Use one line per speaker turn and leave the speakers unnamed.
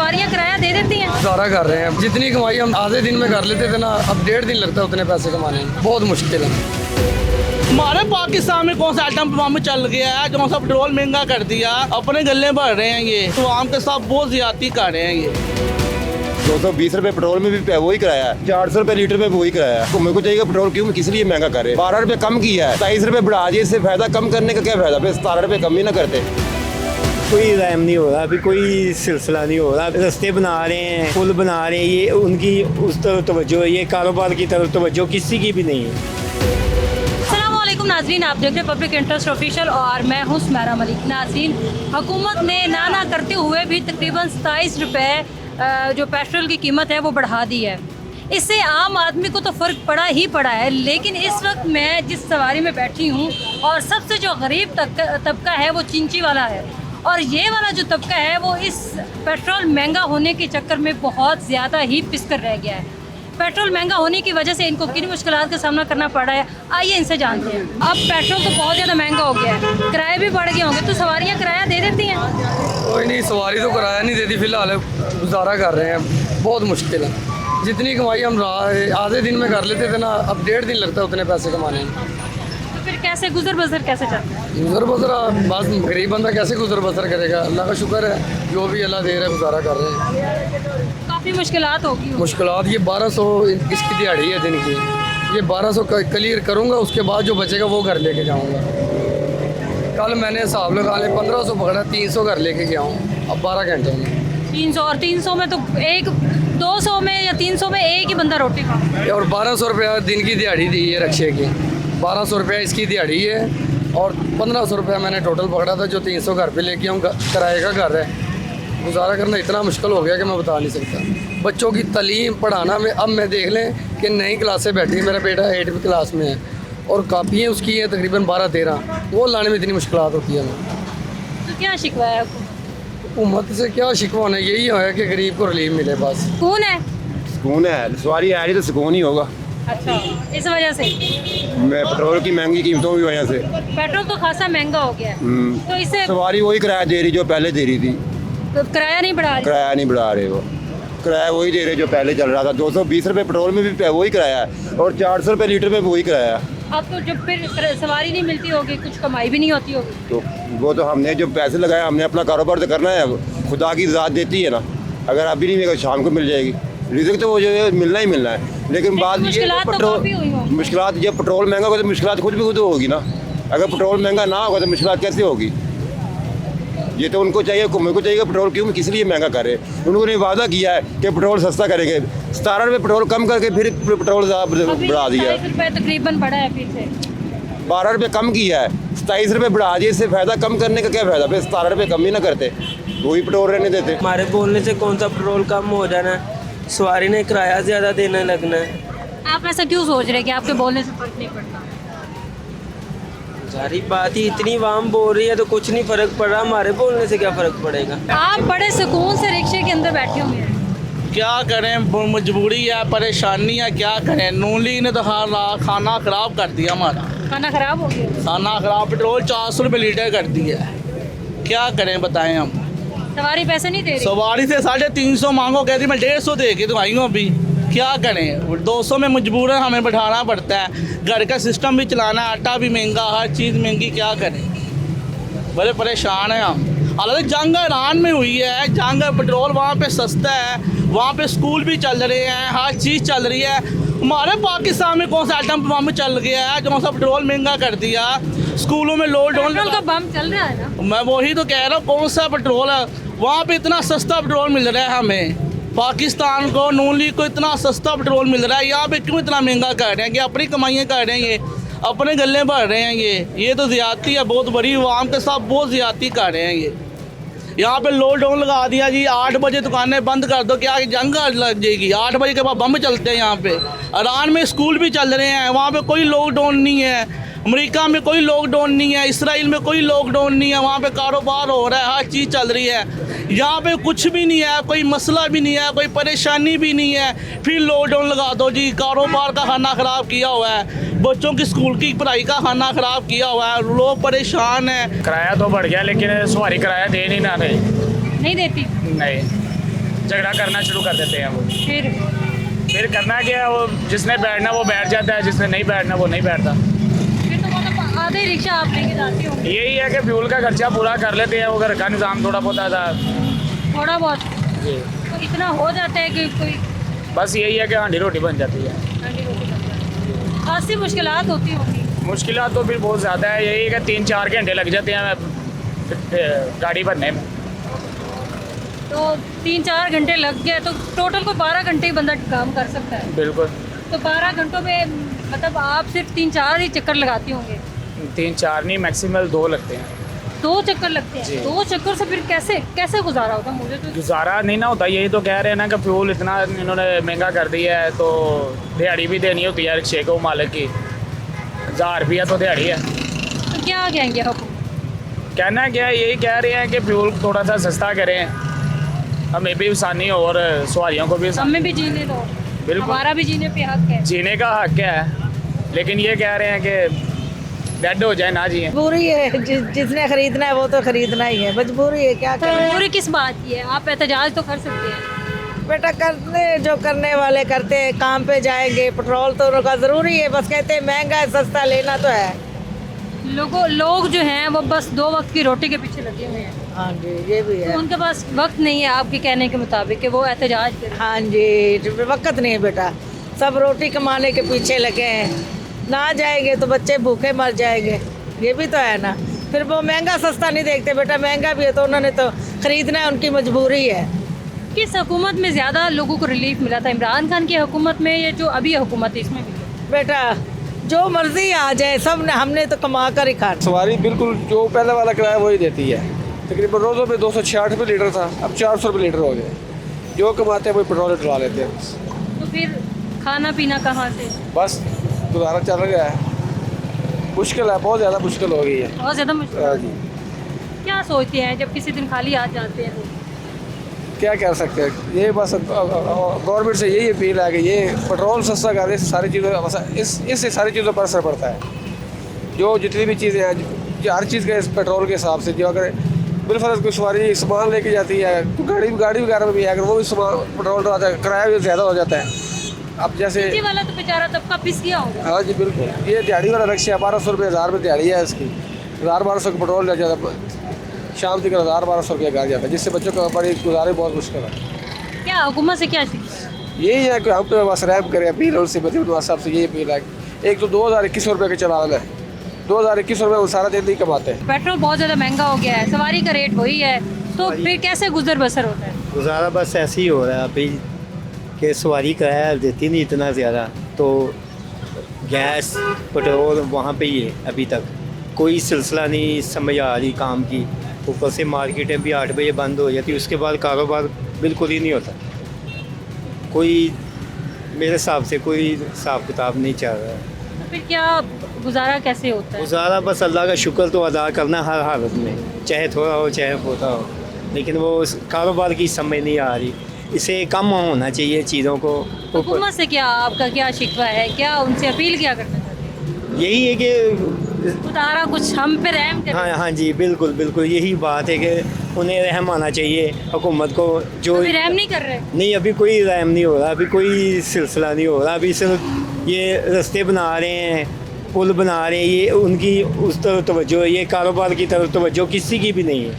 सवारियाँ किराया दे देती हैं?
गुजारा कर रहे हैं, जितनी कमाई हम आधे दिन में कर लेते थे ना, अब 1.5 दिन लगता है उतने पैसे कमाने में, बहुत मुश्किल है।
हमारे पाकिस्तान में कौन सा आइटम बम चल गया है जो सा पेट्रोल महंगा कर दिया, अपने गले भर रहे हैं ये, तो आम के साथ बहुत ज्यादती कर रहे हैं ये।
220 रुपए पेट्रोल में भी वही कराया है, 400 रुपए लीटर में भी वही कराया है। तो मेरे को चाहिए पेट्रोल क्यों किस लिए महंगा करे, 12 रुपए कम किया है, 27 रुपए बढ़ा दिए, इससे फायदा कम करने का क्या फायदा, फिर 17 रुपए कम ही ना करते।
कोई रैम नहीं हो रहा, अभी कोई सिलसिला नहीं हो रहा। रास्ते बना रहे हैं, पुल बना रहे हैं, ये उनकी उस तरफ तवज्जो है, ये कारोबार की तरफ तवज्जो किसी की भी नहीं है।
अस्सलामुअलैकुम नाज़रीन, आप देख रहे हैं पब्लिक इंटरेस्ट ऑफिशियल और मैं हूँ सुमेरा मलिक। नाज़रीन, हुकूमत ने ना करते हुए भी तकरीबन 27 रुपये जो पेट्रोल की कीमत है वो बढ़ा दी है। इससे आम आदमी को तो फ़र्क पड़ा ही पड़ा है, लेकिन इस वक्त मैं जिस सवारी में बैठी हूँ और सबसे जो गरीब तबका है वो चिंची वाला है, और ये वाला जो तबका है वो इस पेट्रोल महंगा होने के चक्कर में बहुत ज़्यादा ही पिसकर रह गया है। पेट्रोल महंगा होने की वजह से इनको किन मुश्किलात का सामना करना पड़ा है, आइए इनसे जानते हैं। अब पेट्रोल तो बहुत ज़्यादा महंगा हो गया है, किराए भी बढ़ गए होंगे, तो सवारियाँ किराया दे देती हैं?
कोई नहीं, सवारी तो किराया नहीं देती, फिलहाल गुजारा कर रहे हैं, बहुत मुश्किल है। जितनी कमाई हम आधे दिन में कर लेते थे ना, अब 1.5 दिन लगता है उतने पैसे कमाने में।
तो फिर कैसे गुजर बसर कैसे चलता है?
गुजर बसर बस गरीब बंदा कैसे गुजर बसर करेगा, अल्लाह का शुक्र है, जो भी अल्लाह दे रहा है गुजारा कर रहे हैं।
काफ़ी मुश्किलात होगी।
मुश्किलात ये 1200 इसकी दिहाड़ी है दिन की, ये 1200 क्लियर करूँगा, उसके बाद जो बचेगा वो घर लेके जाऊँगा। कल मैंने हिसाब लगा ले 1500 पकड़ा, 300 घर लेके गया हूँ अब 12 घंटे में।
300 और 300 में तो 200 में या 300 में एक ही बंदा रोटी खा।
और 1200 रुपया दिन की दिहाड़ी दी है रक्शे की, 1200 रुपया इसकी दिहाड़ी है, और 1500 रुपया मैंने टोटल पकड़ा था, जो 300 घर पे लेके आऊँ, किराए का घर है। गुजारा करना इतना मुश्किल हो गया कि मैं बता नहीं सकता। बच्चों की तालीम पढ़ाना में अब मैं देख लें कि नई क्लासें बैठी, मेरा बेटा 8वीं क्लास में है और कापियाँ उसकी हैं तकरीबन 12-13, वो लाने में इतनी मुश्किलात होती है।
तो क्या शिकवा है आपको?
हुकूमत से क्या शिकवा होना, यही है कि गरीब को रिलीफ मिले बस।
कौन है?
सुकून है, सवारी आ रही तो सुकून ही होगा।
अच्छा, इस वजह से
पेट्रोल की महंगी कीमतों की वजह से
पेट्रोल तो खासा महंगा हो गया है, तो इससे
सवारी वही किराया दे रही जो पहले दे रही थी,
तो किराया नहीं बढ़ा रही।
किराया नहीं बढ़ा रहे, वो किराया वही दे रहे जो पहले चल रहा था। 220 रुपए पेट्रोल में भी वही किराया है, और 400 रुपए लीटर में भी वही किराया है।
अब तो जब फिर सवारी नहीं मिलती होगी, कुछ कमाई भी नहीं होती होगी,
तो वो तो हमने जो पैसे लगाए, हमने अपना कारोबार तो करना है, खुदा की ज़ात देती है ना, अगर अभी नहीं मिलेगा शाम को मिल जाएगी, रिज़्क तो वो जो है मिलना ही मिलना है। लेकिन बात ये
मुश्किलात तो काफ़ी हुई होंगी।
मुश्किलात जब पेट्रोल महंगा होगा तो मुश्किलात खुद भी खुद होगी ना, अगर पेट्रोल महंगा ना होगा तो मुश्किलात कैसे होगी। ये तो उनको चाहिए, मेरे को चाहिए पेट्रोल क्यों किस लिए महंगा करे। उन्होंने वादा किया है कि पेट्रोल सस्ता करेंगे, 17 रुपये पेट्रोल कम करके फिर पेट्रोल बढ़ा दिया,
27 रुपये तकरीबन बढ़ा है, फिर से
12 रुपये कम किया है, 27 रुपये बढ़ा दिए, इससे फायदा कम करने का क्या फायदा, फिर 17 रुपये कम ही ना करते, वही पेट्रोल रहने देते।
हमारे बोलने से कौन सा पेट्रोल कम हो जाना है, सवारी ने किराया ज़्यादा देने लगना है।
आप ऐसा क्यों सोच रहे हैं कि आपके बोलने से फर्क नहीं पड़ता?
सारी बात ही इतनी वाम बोल रही है तो कुछ नहीं फ़र्क पड़ रहा, हमारे बोलने से क्या फ़र्क पड़ेगा।
आप बड़े सुकून से रिक्शे के अंदर बैठे हुए हैं,
क्या करें, मजबूरी है, परेशानी है, क्या करें। नून लीग ने तो खाना ख़राब कर दिया हमारा,
खाना ख़राब हो गया,
खाना ख़राब, पेट्रोल 400 रुपये लीटर कर दिया है, क्या करें बताएं हम।
सवारी पैसे नहीं दे रही।
सवारी से 350 मांगो, कहती मैं 150 दे के तो आई हूँ अभी, क्या करें। 200 में मजबूरन हमें बैठाना पड़ता है, घर का सिस्टम भी चलाना है, आटा भी महंगा, हर चीज़ महंगी, क्या करें, बड़े परेशान हैं हम। हालांकि जंग ईरान में हुई है, जंग पेट्रोल वहाँ पे सस्ता है, वहाँ पे स्कूल भी चल रहे हैं, हर चीज़ चल रही है। हमारे पाकिस्तान में कौन सा आइटम बम चल गया है जो सा पेट्रोल महंगा कर दिया, स्कूलों में लॉकडाउन
का बम चल रहा है ना।
मैं वही तो कह रहा हूँ, कौन सा पेट्रोल है, वहाँ पे इतना सस्ता पेट्रोल मिल रहा है हमें, पाकिस्तान को, नून लीग को इतना सस्ता पेट्रोल मिल रहा है, यहाँ पे क्यों इतना महंगा कर रहे हैं कि अपनी कमाइयाँ कर रहे हैं, ये अपने गले भर रहे हैं, ये तो ज़्यादती है बहुत बड़ी, आवाम के साथ बहुत ज़्यादती कर रहे हैं ये। यहाँ पे लॉकडाउन लगा दिया जी, 8 बजे दुकानें बंद कर दो, क्या जंग लग जाएगी। 8 बजे के बाद बम चलते हैं यहाँ पे। ईरान में स्कूल भी चल रहे हैं, वहाँ पे कोई लॉकडाउन नहीं है। अमेरिका में कोई लॉकडाउन नहीं है, इसराइल में कोई लॉकडाउन नहीं है, वहाँ पे कारोबार हो रहा है, हर चीज़ चल रही है। यहाँ पे कुछ भी नहीं है, कोई मसला भी नहीं है, कोई परेशानी भी नहीं है, फिर लॉकडाउन लगा दो जी। कारोबार का खाना ख़राब किया हुआ है, बच्चों की स्कूल की पढ़ाई का खाना ख़राब किया हुआ है, लोग परेशान हैं।
किराया तो बढ़ गया, लेकिन सवारी किराया दे नहीं ना रही।
नहीं देती।
नहीं, झगड़ा करना शुरू कर देते हैं वो।
फिर
करना क्या है, वो जिसने बैठना वो बैठ जाता है, जिसने नहीं बैठना वो नहीं बैठता।
तो मतलब आधे रिक्शा आप लेके जाते होंगे?
यही है कि फ्यूल का खर्चा पूरा कर लेते हैं, वो घर का निज़ाम थोड़ा बहुत आता है।
थोड़ा बहुत
जी,
तो इतना हो जाता है कि कोई
बस यही है कि हांडी रोटी बन जाती है।
ठंडी रोटी बन जाती है। खासी मुश्किलात होती होंगी।
मुश्किलात तो फिर बहुत ज़्यादा है, यही है कि 3-4 घंटे लग जाते हैं गाड़ी भरने में।
तो 3-4 घंटे लग गए तो टोटल को 12 घंटे ही बंदा काम कर सकता है।
बिल्कुल।
तो 12 घंटों में मतलब आप सिर्फ 3-4 ही चक्कर लगाती होंगे?
3-4 नहीं, मैक्सिमम 2 लगते हैं।
2 चक्कर लगते
जी।
हैं? 2 चक्कर से फिर कैसे गुजारा होगा? मुझे तो
गुजारा नहीं ना होता, यही तो कह रहे हैं ना कि फ्यूल इतना इन्होंने महंगा कर दिया है, तो दिहाड़ी भी देनी होती है रिक्शे को मालिक की। 1000 रुपया तो दिहाड़ी है।
तो क्या कहेंगे हुकूमत?
कहना क्या है, यही कह रहे हैं कि फ्यूल थोड़ा सा सस्ता करें, हमें भी आसानी हो और सवारियों को भी आसानी।
हमें भी जीने दो,
बिल्कुल।
हमारा भी जीने पे हक है।
जीने का हक है, लेकिन ये कह रहे हैं कि डेड हो जाए ना जिए।
मजबूरी है, जिसने खरीदना है वो तो खरीदना ही है, मजबूरी है, क्या करें।
पूरी किस बात की है? आप एहतजाज तो कर सकते हैं।
बेटा करने जो करने वाले करते हैं, काम पे जाएंगे, पेट्रोल तो उनका ज़रूरी है, बस कहते हैं महंगा है, सस्ता लेना तो है।
लोग जो हैं वो बस 2 वक्त की रोटी के पीछे लगे हुए हैं।
हाँ जी, ये भी
तो
है।
उनके पास वक्त नहीं है आपके कहने के मुताबिक कि वो एहतजाज करें।
हाँ जी, वक्त नहीं है बेटा, सब रोटी कमाने के पीछे लगे हैं, ना जाएंगे तो बच्चे भूखे मर जाएंगे, ये भी तो है ना। फिर वो महंगा सस्ता नहीं देखते बेटा, महंगा भी है तो उन्होंने तो खरीदना है, उनकी मजबूरी है।
किस हुकूमत में ज़्यादा लोगों को रिलीफ मिला था, इमरान खान की हुकूमत में या जो अभी हुकूमत है इसमें मिली?
बेटा जो मर्जी आ जाए, सब ने हमने तो कमा कर ही खाना।
सवारी बिल्कुल जो पहले वाला किराया वही देती है। तकरीबन रोज़ों में 266 रुपये लीटर था, अब 400 रुपये लीटर हो गए। जो कमाते हैं वही पेट्रोल डलवा लेते हैं।
तो फिर खाना पीना कहाँ से?
बस गुजारा चल गया है। मुश्किल है, बहुत ज़्यादा मुश्किल हो गई है।
बहुत ज़्यादा मुश्किल।
हाँ जी,
क्या सोचते हैं जब किसी दिन खाली हाथ जाते हैं तो?
क्या कर सकते हैं, ये बस गवर्नमेंट से यही अपील है कि ये पेट्रोल सस्ता कर दे, सारी चीज़ों बस इससे सारी चीज़ों पर असर पड़ता है। जो जितनी भी चीज़ें हैं, हर चीज़ के पेट्रोल के हिसाब से, जो अगर बिलफर्ज कोई सवारी सामान लेके जाती है तो गाड़ी वगैरह में भी है, अगर वो भी सामान पेट्रोल डलवाता है, किराया भी ज़्यादा हो जाता है। अब जैसे
निजी वाला तो बेचारा तबका पिस गया होगा।
हाँ जी बिल्कुल, ये दिहाड़ी वाला रिक्शा 1200 रुपये 1000 रुपये दिहाड़ी है इसकी, 1000-1200 का पेट्रोल लग जाता है, शाम तक 1000-1200 रुपये घर जाता है, जिससे बच्चों को बड़ी गुजारे बहुत मुश्किल है।
क्या हुकूमत से क्या शिकायत?
यही है कि हम पे बस रैप करें, अपील है उनसे, बदल साहब से यही अपील है। एक तो 2021 रुपये के चलान है, 2021 रुपये वो सारा दिन नहीं कमाते हैं।
पेट्रोल बहुत ज़्यादा महंगा हो गया है, सवारी का रेट वही है, तो फिर कैसे गुजर बसर होता है?
गुजारा बस ऐसे ही हो रहा है अभी कि सवारी किराया देती नहीं इतना ज़्यादा, तो गैस पेट्रोल वहाँ पे ही है। अभी तक कोई सिलसिला नहीं समझ आ रही काम की। ऊपर से मार्केटें भी 8 बजे बंद हो जाती, उसके बाद कारोबार बिल्कुल ही नहीं होता। कोई मेरे हिसाब से कोई हिसाब किताब नहीं चल रहा है।
तो फिर क्या गुजारा कैसे होता है?
गुजारा बस अल्लाह का शुक्र तो अदा करना हर हालत में, चाहे थोड़ा हो चाहे होता हो, लेकिन वो कारोबार की समझ नहीं आ रही। इसे कम होना चाहिए चीज़ों को।
हुकूमत से क्या आपका क्या शिकवा है, क्या उनसे अपील क्या करना चाहते हैं?
यही है कि
उतारा कुछ हम पे रहम करें।
हाँ हाँ जी बिल्कुल बिल्कुल, यही बात है कि उन्हें रहम आना चाहिए हुकूमत को। जो
अभी रहम नहीं कर रहे?
नहीं, अभी कोई रहम नहीं हो रहा, अभी कोई सिलसिला नहीं हो रहा। अभी सिर्फ ये रास्ते बना रहे हैं, पुल बना रहे हैं, ये उनकी उस तरफ तवज्जो है, ये कारोबार की तरफ तवज्जो किसी की भी नहीं है।